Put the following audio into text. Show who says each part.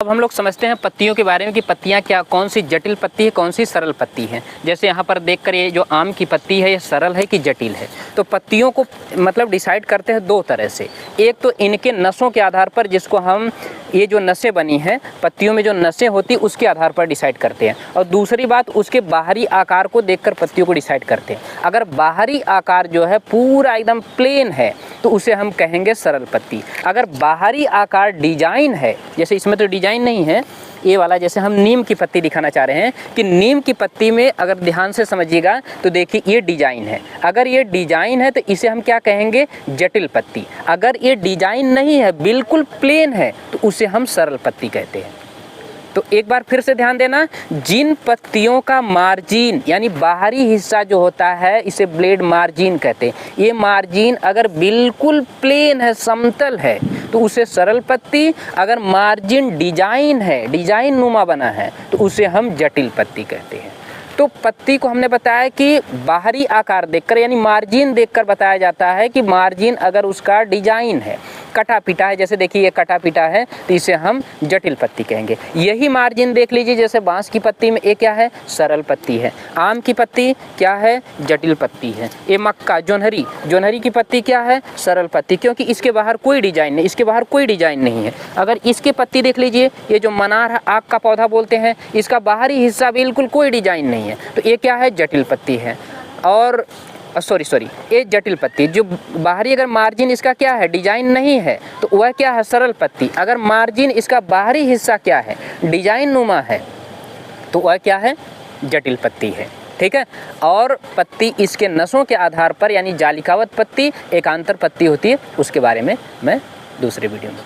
Speaker 1: अब हम लोग समझते हैं पत्तियों के बारे में कि पत्तियां क्या, कौन सी जटिल पत्ती है, कौन सी सरल पत्ती है। जैसे यहाँ पर देखकर ये जो आम की पत्ती है ये सरल है कि जटिल है। तो पत्तियों को मतलब डिसाइड करते हैं दो तरह से। एक तो इनके नसों के आधार पर, जिसको हम ये जो नसें बनी हैं पत्तियों में, जो नसें होती उसके आधार पर डिसाइड करते हैं। और दूसरी बात, उसके बाहरी आकार को देखकर पत्तियों को डिसाइड करते हैं। अगर बाहरी आकार जो है पूरा एकदम प्लेन है तो उसे हम कहेंगे सरल पत्ती। अगर बाहरी आकार डिजाइन है, जैसे इसमें तो डिजाइन नहीं है ये वाला, जैसे हम नीम की पत्ती दिखाना चाह रहे हैं कि नीम की पत्ती में अगर ध्यान से समझिएगा तो देखिए ये डिजाइन है। अगर ये डिजाइन है तो इसे हम क्या कहेंगे, जटिल पत्ती। अगर ये डिजाइन नहीं है, बिल्कुल प्लेन है, तो उसे हम सरल पत्ती कहते हैं। तो एक बार फिर से ध्यान देना, जिन पत्तियों का मार्जिन यानी बाहरी हिस्सा जो होता है इसे ब्लेड मार्जिन कहते हैं। ये मार्जिन अगर बिल्कुल प्लेन है, समतल है, तो उसे सरल पत्ती। अगर मार्जिन डिजाइन है, डिजाइन नुमा बना है, तो उसे हम जटिल पत्ती कहते हैं। तो पत्ती को हमने बताया कि बाहरी आकार देखकर यानी मार्जिन देखकर बताया जाता है कि मार्जिन अगर उसका डिजाइन है, कटा पिटा है, जैसे देखिए ये कटा पिटा है तो इसे हम जटिल पत्ती कहेंगे। यही मार्जिन देख लीजिए, जैसे बांस की पत्ती में ये क्या है, सरल पत्ती है। आम की पत्ती क्या है, जटिल पत्ती है। ये मक्का, जोन्हरी, जोन्हरी की पत्ती क्या है, सरल पत्ती, क्योंकि इसके बाहर कोई डिजाइन नहीं, इसके बाहर कोई डिजाइन नहीं है। अगर इसके पत्ती देख लीजिए, ये जो मनार है, आग का पौधा बोलते हैं, इसका बाहरी हिस्सा बिल्कुल कोई डिजाइन नहीं है, तो ये क्या है, जटिल पत्ती है। और सॉरी ये जटिल पत्ती, जो बाहरी अगर मार्जिन इसका क्या है, डिजाइन नहीं है, तो वह क्या है, सरल पत्ती। अगर मार्जिन इसका बाहरी हिस्सा क्या है, डिजाइन नुमा है, तो वह क्या है, जटिल पत्ती है। ठीक है। और पत्ती इसके नसों के आधार पर यानी जालिकावत पत्ती, एकांतर पत्ती होती है, उसके बारे में मैं दूसरे वीडियो में